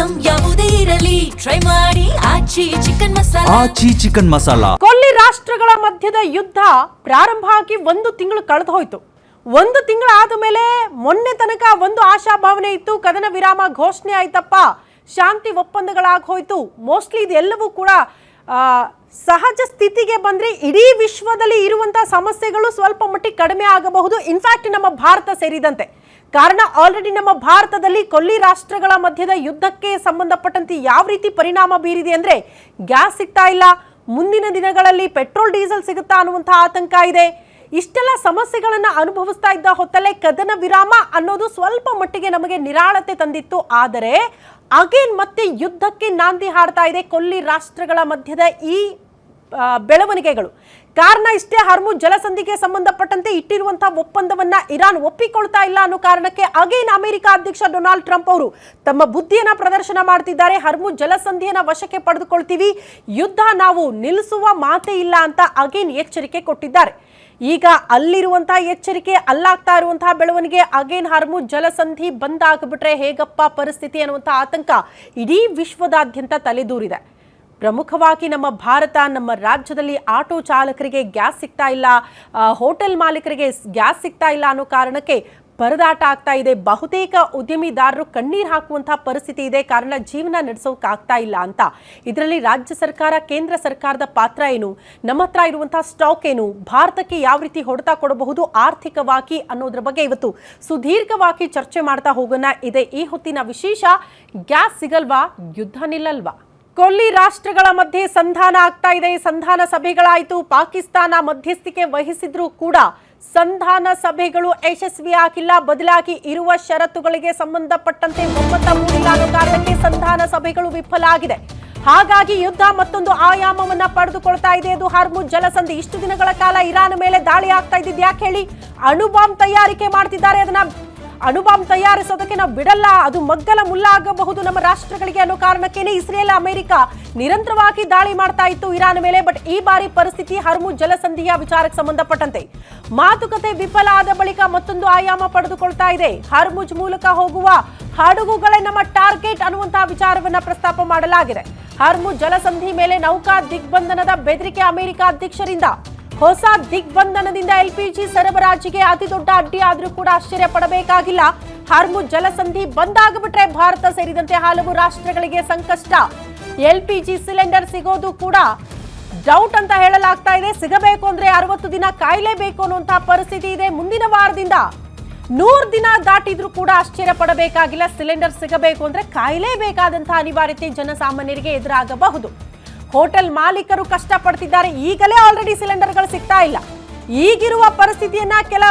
Item ಯಾವುದೇ ಇರಲಿ try ಮಾಡಿ ಆಚಿ ಚಿಕನ್ ಮಸಾಲಾ. ಕೊಲ್ಲಿ ರಾಷ್ಟ್ರಗಳ ಮಧ್ಯದ ಯುದ್ಧ ಪ್ರಾರಂಭ ಆಗಿ 1 ತಿಂಗಳು ಕಳೆದು ಹೋಯಿತು. 1 ತಿಂಗಳು ಆದ ಮೇಲೆ ಮೊನ್ನೆ ತನಕ ಒಂದು ಆಶಾಭಾವನೆ ಇತ್ತು, ಕದನ ವಿರಾಮ ಘೋಷಣೆ ಆಯ್ತಪ್ಪ, ಶಾಂತಿ ಒಪ್ಪಂದಗಳಾಗಿ ಹೋಯ್ತು. ಮೋಸ್ಟ್ಲಿ ಇದೆಲ್ಲವೂ ಕೂಡ ಸಹಜ ಸ್ಥಿತಿಗೆ ಬಂದ್ರೆ ಇಡೀ ವಿಶ್ವದಲ್ಲಿ ಇರುವಂತಹ ಸಮಸ್ಯೆಗಳು ಸ್ವಲ್ಪ ಮಟ್ಟಿಗೆ ಕಡಿಮೆ ಆಗಬಹುದು, ಇನ್ಫ್ಯಾಕ್ಟ್ ನಮ್ಮ ಭಾರತ ಸೇರಿದಂತೆ. ಕಾರಣ ಆಲ್ರೆಡಿ ನಮ್ಮ ಭಾರತದಲ್ಲಿ ಕೊಲ್ಲಿ ರಾಷ್ಟ್ರಗಳ ಮಧ್ಯದ ಯುದ್ಧಕ್ಕೆ ಸಂಬಂಧಪಟ್ಟಂತೆ ಯಾವ ರೀತಿ ಪರಿಣಾಮ ಬೀರಿದೆ ಅಂದ್ರೆ, ಗ್ಯಾಸ್ ಸಿಗ್ತಾ ಇಲ್ಲ, ಮುಂದಿನ ದಿನಗಳಲ್ಲಿ ಪೆಟ್ರೋಲ್ ಡೀಸೆಲ್ ಸಿಗುತ್ತಾ ಅನ್ನುವಂತಹ ಆತಂಕ ಇದೆ. ಇಷ್ಟೆಲ್ಲ ಸಮಸ್ಯೆಗಳನ್ನ ಅನುಭವಿಸ್ತಾ ಇದ್ದ ಹೊತ್ತಲ್ಲೇ ಕದನ ವಿರಾಮ ಅನ್ನೋದು ಸ್ವಲ್ಪ ಮಟ್ಟಿಗೆ ನಮಗೆ ನಿರಾಳತೆ ತಂದಿತ್ತು. ಆದರೆ ಅಗೇನ್ ಮತ್ತೆ ಯುದ್ಧಕ್ಕೆ ನಾಂದಿ ಹಾಡ್ತಾ ಇದೆ ಕೊಲ್ಲಿ ರಾಷ್ಟ್ರಗಳ ಮಧ್ಯದ ಈ ಬೆಳವಣಿಗೆಗಳು. ಕಾರಣ ಇಷ್ಟೇ, ಹರ್ಮುಜ್ ಜಲಸಂಧಿಗೆ ಸಂಬಂಧಪಟ್ಟಂತೆ ಇಟ್ಟಿರುವಂತಹ ಒಪ್ಪಂದವನ್ನ ಇರಾನ್ ಒಪ್ಪಿಕೊಳ್ತಾ ಇಲ್ಲ ಅನ್ನೋ ಕಾರಣಕ್ಕೆ ಅಗೇನ್ ಅಮೆರಿಕ ಅಧ್ಯಕ್ಷ ಡೊನಾಲ್ಡ್ ಟ್ರಂಪ್ ಅವರು ತಮ್ಮ ಬುದ್ಧಿಯನ್ನ ಪ್ರದರ್ಶನ ಮಾಡ್ತಿದ್ದಾರೆ. ಹರ್ಮುಜ್ ಜಲಸಂಧಿಯನ್ನ ವಶಕ್ಕೆ ಪಡೆದುಕೊಳ್ತೀವಿ, ಯುದ್ಧ ನಾವು ನಿಲ್ಲಿಸುವ ಮಾತೇ ಇಲ್ಲ ಅಂತ ಅಗೇನ್ ಎಚ್ಚರಿಕೆ ಕೊಟ್ಟಿದ್ದಾರೆ. ಈಗ ಅಲ್ಲಿರುವಂತಹ ಎಚ್ಚರಿಕೆ, ಅಲ್ಲಾಗ್ತಾ ಇರುವಂತಹ ಬೆಳವಣಿಗೆ, ಅಗೇನ್ ಹರ್ಮುಜ್ ಜಲಸಂಧಿ ಬಂದಾಗ್ಬಿಟ್ರೆ ಹೇಗಪ್ಪ ಪರಿಸ್ಥಿತಿ ಅನ್ನುವಂತಹ ಆತಂಕ ಇಡೀ ವಿಶ್ವದಾದ್ಯಂತ ತಲೆದೂರಿದೆ. ಪ್ರಮುಖವಾಗಿ ನಮ್ಮ ಭಾರತ, ನಮ್ಮ ರಾಜ್ಯದಲ್ಲಿ ಆಟೋ ಚಾಲಕರಿಗೆ ಗ್ಯಾಸ್ ಸಿಗ್ತಾ ಇಲ್ಲ, ಹೋಟೆಲ್ ಮಾಲೀಕರಿಗೆ ಗ್ಯಾಸ್ ಸಿಗ್ತಾ ಇಲ್ಲ ಅನ್ನೋ ಕಾರಣಕ್ಕೆ ಪರದಾಟ ಆಗ್ತಾ ಇದೆ. ಬಹುತೇಕ ಉದ್ಯಮಿದಾರರು ಕಣ್ಣೀರು ಹಾಕುವಂತಹ ಪರಿಸ್ಥಿತಿ ಇದೆ, ಕಾರಣ ಜೀವನ ನಡೆಸೋಕ್ಕಾಗ್ತಾ ಇಲ್ಲ ಅಂತ. ಇದರಲ್ಲಿ ರಾಜ್ಯ ಸರ್ಕಾರ, ಕೇಂದ್ರ ಸರ್ಕಾರದ ಪಾತ್ರ ಏನು, ನಮ್ಮ ಹತ್ರ ಇರುವಂತಹ ಸ್ಟಾಕ್ ಏನು, ಭಾರತಕ್ಕೆ ಯಾವ ರೀತಿ ಹೊಡೆತ ಕೊಡಬಹುದು ಆರ್ಥಿಕವಾಗಿ ಅನ್ನೋದ್ರ ಬಗ್ಗೆ ಇವತ್ತು ಸುದೀರ್ಘವಾಗಿ ಚರ್ಚೆ ಮಾಡ್ತಾ ಹೋಗೋಣ. ಇದೆ ಈ ಹೊತ್ತಿನ ವಿಶೇಷ. ಗ್ಯಾಸ್ ಸಿಗಲ್ವಾ, ಯುದ್ಧ ನಿಲ್ಲಲ್ವಾ? ಕೊಲ್ಲಿ ರಾಷ್ಟ್ರಗಳ ಮಧ್ಯೆ ಸಂಧಾನ ಆಗ್ತಾ ಇದೆ. ಸಂಧಾನ ಸಭೆಗಳಾಯಿತು, ಪಾಕಿಸ್ತಾನ ಮಧ್ಯಸ್ಥಿಕೆ ವಹಿಸಿದ್ರೂ ಕೂಡ ಸಂಧಾನ ಸಭೆಗಳು ಯಶಸ್ವಿ ಆಗಿಲ್ಲ. ಬದಲಾಗಿ ಇರುವ ಷರತ್ತುಗಳಿಗೆ ಸಂಬಂಧಪಟ್ಟಂತೆ ಒಮ್ಮತ ಮೂಡಿಲ್ಲ ಅನ್ನೋ ಕಾರಣಕ್ಕೆ ಸಂಧಾನ ಸಭೆಗಳು ವಿಫಲ ಆಗಿದೆ. ಹಾಗಾಗಿ ಯುದ್ಧ ಮತ್ತೊಂದು ಆಯಾಮವನ್ನ ಪಡೆದುಕೊಳ್ತಾ ಇದೆ. ಅದು ಹರ್ಮುಜ್ ಜಲಸಂಧಿ. ಇಷ್ಟು ದಿನಗಳ ಕಾಲ ಇರಾನ್ ಮೇಲೆ ದಾಳಿ ಆಗ್ತಾ ಇದ್ದಿದ್ದು ಯಾಕೆ ಹೇಳಿ? ಅಣುಬಾಂಬ್ ತಯಾರಿಕೆ ಮಾಡ್ತಿದ್ದಾರೆ, ಅದನ್ನ ಅಣುಬಾಂಬ್ ತಯಾರಿಸೋದಕ್ಕೆ ನಾವು ಬಿಡಲ್ಲ, ಅದು ಮಗ್ಗಲ ಮುಲ್ಲ ಆಗಬಹುದು ನಮ್ಮ ರಾಷ್ಟ್ರಗಳಿಗೆ ಅನ್ನೋ ಕಾರಣಕ್ಕೇನೆ ಇಸ್ರೇಲ್, ಅಮೆರಿಕ ನಿರಂತರವಾಗಿ ದಾಳಿ ಮಾಡ್ತಾ ಇತ್ತು ಇರಾನ್ ಮೇಲೆ. ಬಟ್ ಈ ಬಾರಿ ಪರಿಸ್ಥಿತಿ ಹರ್ಮುಜ್ ಜಲಸಂಧಿಯ ವಿಚಾರಕ್ಕೆ ಸಂಬಂಧಪಟ್ಟಂತೆ ಮಾತುಕತೆ ವಿಫಲ ಆದ ಬಳಿಕ ಮತ್ತೊಂದು ಆಯಾಮ ಪಡೆದುಕೊಳ್ತಾ ಇದೆ. ಹರ್ಮುಜ್ ಮೂಲಕ ಹೋಗುವ ಹಡಗುಗಳೇ ನಮ್ಮ ಟಾರ್ಗೆಟ್ ಅನ್ನುವಂತಹ ವಿಚಾರವನ್ನ ಪ್ರಸ್ತಾಪ ಮಾಡಲಾಗಿದೆ. ಹರ್ಮುಜ್ ಜಲಸಂಧಿ ಮೇಲೆ ನೌಕಾ ದಿಗ್ಬಂಧನದ ಬೆದರಿಕೆ ಅಮೆರಿಕ ಅಧ್ಯಕ್ಷರಿಂದ. ಹೊಸ ದಿಗ್ಬಂಧನದಿಂದ LPG ಸರಬರಾಜಿಗೆ ಅತಿ ದೊಡ್ಡ ಅಡ್ಡಿ ಆದ್ರೂ ಕೂಡ ಆಶ್ಚರ್ಯ ಪಡಬೇಕಾಗಿಲ್ಲ. ಹರ್ಮುಜ್ ಜಲಸಂಧಿ ಬಂದಾಗ್ಬಿಟ್ರೆ ಭಾರತ ಸೇರಿದಂತೆ ಹಲವು ರಾಷ್ಟ್ರಗಳಿಗೆ ಸಂಕಷ್ಟ. LPG ಸಿಲಿಂಡರ್ ಸಿಗೋದು ಕೂಡ ಡೌಟ್ ಅಂತ ಹೇಳಲಾಗ್ತಾ ಇದೆ. ಸಿಗಬೇಕು ಅಂದ್ರೆ 60 ದಿನ ಕಾಯಲೇಬೇಕು ಅನ್ನುವಂತಹ ಪರಿಸ್ಥಿತಿ ಇದೆ. ಮುಂದಿನ ವಾರದಿಂದ 100 ದಿನ ದಾಟಿದ್ರೂ ಕೂಡ ಆಶ್ಚರ್ಯ ಪಡಬೇಕಾಗಿಲ್ಲ. ಸಿಲಿಂಡರ್ ಸಿಗಬೇಕು ಅಂದ್ರೆ ಕಾಯಲೇಬೇಕಾದಂತಹ ಅನಿವಾರ್ಯತೆ ಜನಸಾಮಾನ್ಯರಿಗೆ ಎದುರಾಗಬಹುದು. ಹೋಟೆಲ್ ಮಾಲೀಕರು ಕಷ್ಟಪಡ್ತಿದ್ದಾರೆ, ಈಗಲೇ ಆಲ್ರೆಡಿ ಸಿಲಿಂಡರ್ಗಳು ಸಿಗ್ತಾ ಇಲ್ಲ. ಈಗಿರುವ ಪರಿಸ್ಥಿತಿಯನ್ನ ಕೆಲ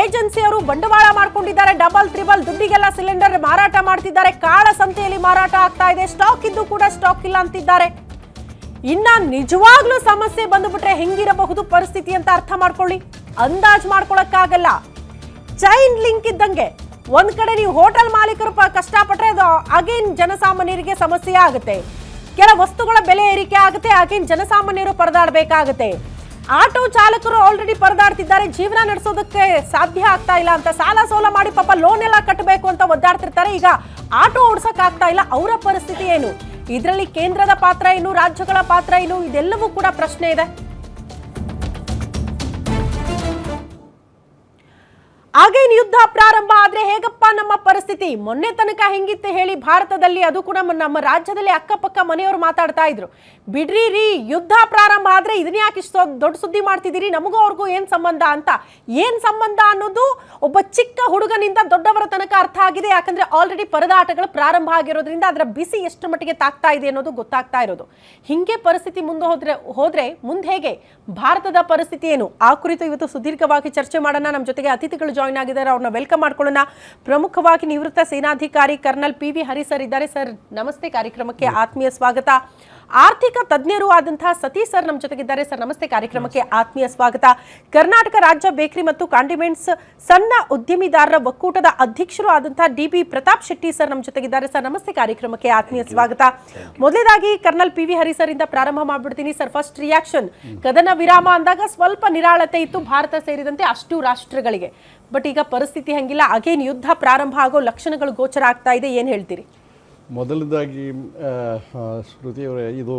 ಏಜೆನ್ಸಿಯವರು ಬಂಡವಾಳ ಮಾಡ್ಕೊಂಡಿದ್ದಾರೆ, ಡಬಲ್ ತ್ರಿಬಲ್ ದುಡ್ಡಿಗೆಲ್ಲ ಸಿಲಿಂಡರ್ ಮಾರಾಟ ಮಾಡ್ತಿದ್ದಾರೆ. ಕಾಳ ಸಂತೆಯಲ್ಲಿ ಮಾರಾಟ ಆಗ್ತಾ ಇದೆ, ಸ್ಟಾಕ್ ಇದ್ದು ಕೂಡ ಸ್ಟಾಕ್ ಇಲ್ಲ ಅಂತಿದ್ದಾರೆ. ಇನ್ನ ನಿಜವಾಗ್ಲೂ ಸಮಸ್ಯೆ ಬಂದುಬಿಟ್ರೆ ಹೆಂಗಿರಬಹುದು ಪರಿಸ್ಥಿತಿ ಅಂತ ಅರ್ಥ ಮಾಡ್ಕೊಳ್ಳಿ. ಅಂದಾಜ್ ಮಾಡ್ಕೊಳಕ್ಕಾಗಲ್ಲ. ಚೈನ್ ಲಿಂಕ್ ಇದ್ದಂಗೆ ಒಂದ್ ಕಡೆ ನೀವು ಹೋಟೆಲ್ ಮಾಲೀಕರು ಕಷ್ಟಪಟ್ರೆ ಅದು ಅಗೇನ್ ಜನಸಾಮಾನ್ಯರಿಗೆ ಸಮಸ್ಯೆ ಆಗುತ್ತೆ. ಕೆಲ ವಸ್ತುಗಳ ಬೆಲೆ ಏರಿಕೆ ಆಗುತ್ತೆ, ಅಗೇನ್ ಜನಸಾಮಾನ್ಯರು ಪರದಾಡಬೇಕಾಗುತ್ತೆ. ಆಟೋ ಚಾಲಕರು ಆಲ್ರೆಡಿ ಪರದಾಡ್ತಿದ್ದಾರೆ, ಜೀವನ ನಡೆಸೋದಕ್ಕೆ ಸಾಧ್ಯ ಆಗ್ತಾ ಇಲ್ಲ ಅಂತ ಸಾಲ ಸೋಲ ಮಾಡಿ ಪಾಪ ಲೋನ್ ಎಲ್ಲ ಕಟ್ಟಬೇಕು ಅಂತ ಒದ್ದಾಡ್ತಿರ್ತಾರೆ. ಈಗ ಆಟೋ ಓಡಿಸಕ್ ಆಗ್ತಾ ಇಲ್ಲ, ಅವರ ಪರಿಸ್ಥಿತಿ ಏನು? ಇದರಲ್ಲಿ ಕೇಂದ್ರದ ಪಾತ್ರ ಏನು, ರಾಜ್ಯಗಳ ಪಾತ್ರ ಏನು? ಇದೆಲ್ಲವೂ ಕೂಡ ಪ್ರಶ್ನೆ ಇದೆ. ಆಗೇನ್ ಯುದ್ಧ ಪ್ರಾರಂಭ ಆದ್ರೆ ಹೇಗಪ್ಪ ನಮ್ಮ ಪರಿಸ್ಥಿತಿ? ಮೊನ್ನೆ ತನಕ ಹೆಂಗಿತ್ತು ಹೇಳಿ ಭಾರತದಲ್ಲಿ? ಅದು ಕೂಡ ನಮ್ಮ ರಾಜ್ಯದಲ್ಲಿ ಅಕ್ಕಪಕ್ಕ ಮನೆಯವರು ಮಾತಾಡ್ತಾ ಇದ್ರು, ಬಿಡ್ರಿ ರೀ ಯುದ್ಧ ಪ್ರಾರಂಭ ಆದ್ರೆ ಇದನ್ನ ಯಾಕೆ ಇಷ್ಟು ದೊಡ್ಡ ಸುದ್ದಿ ಮಾಡ್ತಿದ್ದೀರಿ, ನಮಗೂ ಅವ್ರಿಗೂ ಏನ್ ಸಂಬಂಧ ಅಂತ. ಏನ್ ಸಂಬಂಧ ಅನ್ನೋದು ಒಬ್ಬ ಚಿಕ್ಕ ಹುಡುಗನಿಂದ ದೊಡ್ಡವರ ತನಕ ಅರ್ಥ ಆಗಿದೆ. ಯಾಕಂದ್ರೆ ಆಲ್ರೆಡಿ ಪರದಾಟಗಳು ಪ್ರಾರಂಭ ಆಗಿರೋದ್ರಿಂದ ಅದರ ಬಿಸಿ ಎಷ್ಟು ಮಟ್ಟಿಗೆ ತಾಕ್ತಾ ಇದೆ ಅನ್ನೋದು ಗೊತ್ತಾಗ್ತಾ ಇರೋದು. ಹಿಂಗೆ ಪರಿಸ್ಥಿತಿ ಹೋದ್ರೆ ಮುಂದೆ ಹೇಗೆ? ಭಾರತದ ಪರಿಸ್ಥಿತಿ ಏನು? ಆ ಕುರಿತು ಇವತ್ತು ಸುದೀರ್ಘವಾಗಿ ಚರ್ಚೆ ಮಾಡೋಣ. ನಮ್ಮ ಜೊತೆಗೆ ಅತಿಥಿಗಳು ಜಾಯಿನ್ ಆಗಿದ್ದಾರೆ, ಅವ್ರನ್ನ ವೆಲ್ಕಮ್ ಮಾಡ್ಕೊಳ್ಳೋಣ. ಪ್ರಮುಖವಾಗಿ ನಿವೃತ್ತ ಸೇನಾಧಿಕಾರಿ ಕರ್ನಲ್ PV ಹರಿ ಸರ್ ಇದ್ದಾರೆ. ಸರ್ ನಮಸ್ತೆ, ಕಾರ್ಯಕ್ರಮಕ್ಕೆ ಆತ್ಮೀಯ ಸ್ವಾಗತ. ಆರ್ಥಿಕ ತಜ್ಞರು ಆದಂತಹ ಸತೀಶ್ ಸರ್ ನಮ್ಮ ಜೊತೆಗಿದ್ದಾರೆ. ಸರ್ ನಮಸ್ತೆ, ಕಾರ್ಯಕ್ರಮಕ್ಕೆ ಆತ್ಮೀಯ ಸ್ವಾಗತ. ಕರ್ನಾಟಕ ರಾಜ್ಯ ಬೇಕರಿ ಮತ್ತು ಕಾಂಡಿಮೆಂಟ್ಸ್ ಸಣ್ಣ ಉದ್ಯಮಿದಾರರ ಒಕ್ಕೂಟದ ಅಧ್ಯಕ್ಷರು ಆದಂತಹ DB ಪ್ರತಾಪ್ ಶೆಟ್ಟಿ ಸರ್ ನಮ್ಮ ಜೊತೆಗಿದ್ದಾರೆ. ಸರ್ ನಮಸ್ತೆ, ಕಾರ್ಯಕ್ರಮಕ್ಕೆ ಆತ್ಮೀಯ ಸ್ವಾಗತ. ಮೊದಲೇದಾಗಿ ಕರ್ನಲ್ PV ಹರಿ ಸರ್ ಇಂದ ಪ್ರಾರಂಭ ಮಾಡ್ಬಿಡ್ತೀನಿ. ಸರ್, ಫಸ್ಟ್ ರಿಯಾಕ್ಷನ್, ಕದನ ವಿರಾಮ ಅಂದಾಗ ಸ್ವಲ್ಪ ನಿರಾಳತೆ ಇತ್ತು ಭಾರತ ಸೇರಿದಂತೆ ಅಷ್ಟು ರಾಷ್ಟ್ರಗಳಿಗೆ. ಬಟ್ ಈಗ ಪರಿಸ್ಥಿತಿ ಹಂಗಿಲ್ಲ, ಅಗೇನ್ ಯುದ್ಧ ಪ್ರಾರಂಭ ಆಗೋ ಲಕ್ಷಣಗಳು ಗೋಚರ ಆಗ್ತಾ ಇದೆ. ಏನ್ ಹೇಳ್ತೀರಿ? ಮೊದಲದಾಗಿ ಶ್ರುತಿಯವರೇ, ಇದು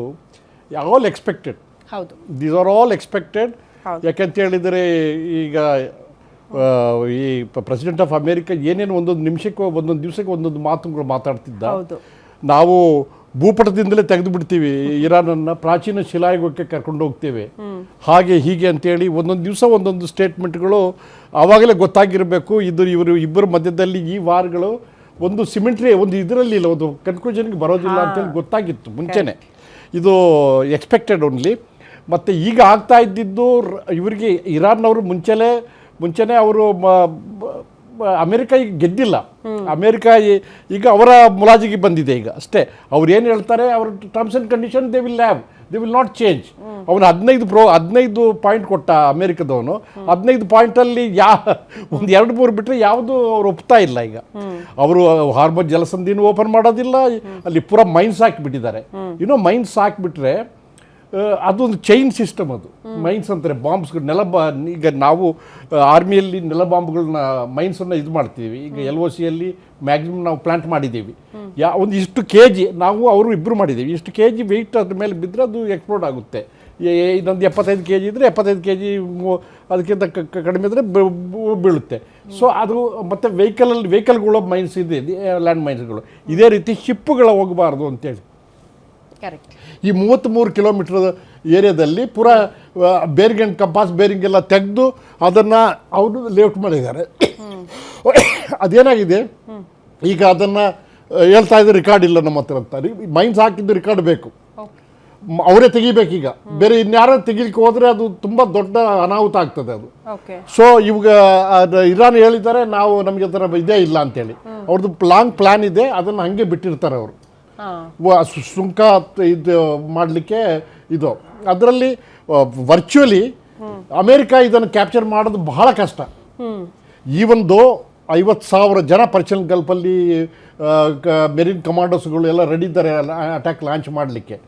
ಆಲ್ ಎಕ್ಸ್ಪೆಕ್ಟೆಡ್. ಹೌದು, ದೀಸ್ ಆರ್ ಆಲ್ ಎಕ್ಸ್ಪೆಕ್ಟೆಡ್. ಹೌದು. ಯಾಕಂತ ಹೇಳಿದರೆ ಈಗ ಈ ಪ್ರೆಸಿಡೆಂಟ್ ಆಫ್ ಅಮೇರಿಕಾ ಏನೇನು ಒಂದೊಂದು ನಿಮಿಷಕ್ಕೆ ಒಂದೊಂದು ದಿವಸಕ್ಕೆ ಒಂದೊಂದು ಮಾತುಗಳು ಮಾತಾಡ್ತಿದ್ದ. ಹೌದು. ನಾವು ಭೂಪಟದಿಂದಲೇ ತೆಗೆದು ಬಿಡ್ತೀವಿ, ಇರಾನನ್ನು ಪ್ರಾಚೀನ ಶಿಲಾಯುಗಕ್ಕೆ ಕರ್ಕೊಂಡು ಹೋಗ್ತೇವೆ, ಹಾಗೆ ಹೀಗೆ ಅಂತೇಳಿ ಒಂದೊಂದು ದಿವಸ ಒಂದೊಂದು ಸ್ಟೇಟ್ಮೆಂಟ್ಗಳು ಆವಾಗಲೇ ಗೊತ್ತಾಗಿರಬೇಕು. ಇವರು ಇಬ್ಬರ ಮಧ್ಯದಲ್ಲಿ ಈ ವಾರ್ಗಳು ಒಂದು ಸಿಮೆಂಟ್ರಿ ಒಂದು ಇದರಲ್ಲಿ ಇಲ್ಲ, ಒಂದು ಕನ್ಕ್ಲೂಷನ್ಗೆ ಬರೋದಿಲ್ಲ ಅಂತೇಳಿ ಗೊತ್ತಾಗಿತ್ತು ಮುಂಚೆನೆ. ಇದು ಎಕ್ಸ್ಪೆಕ್ಟೆಡ್ ಓನ್ಲಿ. ಮತ್ತು ಈಗ ಆಗ್ತಾ ಇದ್ದಿದ್ದು ಇವರಿಗೆ ಇರಾನ್ನವರು ಮುಂಚೆನೇ ಅವರು ಅಮೇರಿಕಾ ಈಗ ಗೆದ್ದಿಲ್ಲ. ಅಮೇರಿಕಾ ಈಗ ಅವರ ಮುಲಾಜಿಗೆ ಬಂದಿದೆ ಈಗ ಅಷ್ಟೇ. ಅವ್ರು ಏನು ಹೇಳ್ತಾರೆ, ಅವ್ರ terms and condition they will not change. ಅವನು 15 ಪಾಯಿಂಟ್ ಕೊಟ್ಟ ಅಮೇರಿಕದವನು. 15 ಪಾಯಿಂಟಲ್ಲಿ ಒಂದು 2-3 ಬಿಟ್ಟರೆ ಯಾವುದು ಅವ್ರು ಒಪ್ತಾ ಇಲ್ಲ. ಈಗ ಅವರು ಹಾರ್ಬರ್ ಜಲಸಂಧಿನೂ ಓಪನ್ ಮಾಡೋದಿಲ್ಲ, ಅಲ್ಲಿ ಪೂರ ಮೈನ್ಸ್ ಹಾಕಿಬಿಟ್ಟಿದ್ದಾರೆ. ಮೈನ್ಸ್ ಹಾಕಿಬಿಟ್ರೆ ಅದೊಂದು ಚೈನ್ ಸಿಸ್ಟಮ್. ಅದು ಮೈನ್ಸ್ ಅಂತಾರೆ, ಬಾಂಬ್ಸ್ಗಳು ಈಗ ನಾವು ಆರ್ಮಿಯಲ್ಲಿ ನೆಲ ಬಾಂಬ್ಗಳನ್ನ ಮೈನ್ಸನ್ನು ಇದು ಮಾಡ್ತೀವಿ. ಈಗ LOCಯಲ್ಲಿ ಮ್ಯಾಕ್ಸಿಮಮ್ ನಾವು ಪ್ಲಾಂಟ್ ಮಾಡಿದ್ದೀವಿ. ಒಂದು ಇಷ್ಟು KG ನಾವು ಅವರು ಇಬ್ಬರು ಮಾಡಿದ್ದೀವಿ. ಇಷ್ಟು KG ವೆಯ್ಟ್ ಅದ್ರ ಮೇಲೆ ಬಿದ್ದರೆ ಅದು ಎಕ್ಸ್ಪ್ಲೋಡ್ ಆಗುತ್ತೆ. ಇನ್ನೊಂದು 75 kg ಇದ್ದರೆ 75 kg, ಅದಕ್ಕಿಂತ ಕಡಿಮೆ ಇದ್ದರೆ ಬೀಳುತ್ತೆ. ಸೊ ಅದು ಮತ್ತು ವೆಹಿಕಲ್ಗಳು ಮೈನ್ಸ್ ಇದೆ, ಲ್ಯಾಂಡ್ ಮೈನ್ಸ್ಗಳು. ಇದೇ ರೀತಿ ಶಿಪ್ಪುಗಳು ಹೋಗಬಾರ್ದು ಅಂತೇಳಿ ಕರೆಕ್ಟ್. ಈ 33 ಕಿಲೋಮೀಟರ್ ಏರಿಯಾದಲ್ಲಿ ಪೂರ ಬೇರಿಂಗ್ ಕಂಪಾಸ್ ಬೇರಿಂಗ್ ಎಲ್ಲ ತೆಗೆದು ಅದನ್ನು ಅವರು ಲೇಔಟ್ ಮಾಡಿದ್ದಾರೆ. ಅದೇನಾಗಿದೆ ಈಗ ಅದನ್ನು ಹೇಳ್ತಾ ಇದ್ದಾರೆ, ರೆಕಾರ್ಡ್ ಇಲ್ಲ ನಮ್ಮ ಹತ್ರ ಅಂತ. ಮೈನ್ಸ್ ಹಾಕಿದ್ದು ರೆಕಾರ್ಡ್ ಬೇಕು, ಅವರೇ ತೆಗಿಬೇಕೀಗ. ಬೇರೆ ಇನ್ಯಾರೋ ತೆಗಿಲಿಕ್ಕೆ ಹೋದರೆ ಅದು ತುಂಬ ದೊಡ್ಡ ಅನಾಹುತ ಆಗ್ತದೆ ಅದು. ಸೊ ಇವಾಗ ಇರಾನ್ ಹೇಳಿದ್ದಾರೆ, ನಮಗೆ ಥರ ಇದೇ ಇಲ್ಲ ಅಂತೇಳಿ. ಅವ್ರದ್ದು ಲಾಂಗ್ ಪ್ಲ್ಯಾನ್ ಇದೆ, ಅದನ್ನು ಹಾಗೆ ಬಿಟ್ಟಿರ್ತಾರೆ ಅವರು ಸುಂಕ ಇದು ಮಾಡಲಿಕ್ಕೆ. ಇದು ಅದರಲ್ಲಿ ವರ್ಚುವಲಿ ಅಮೇರಿಕಾ ಇದನ್ನು ಕ್ಯಾಪ್ಚರ್ ಮಾಡೋದು ಬಹಳ ಕಷ್ಟ. ಈ ಒಂದು 50,000 ಜನ ಪರ್ಷಿಯನ್ ಗಲ್ಫಲ್ಲಿ ಮೆರಿನ್ ಕಮಾಂಡೋಸ್ಗಳು ಎಲ್ಲ ರೆಡಿ ಇದ್ದಾರೆ ಅಟ್ಯಾಕ್ ಲಾಂಚ್ ಮಾಡಲಿಕ್ಕೆ.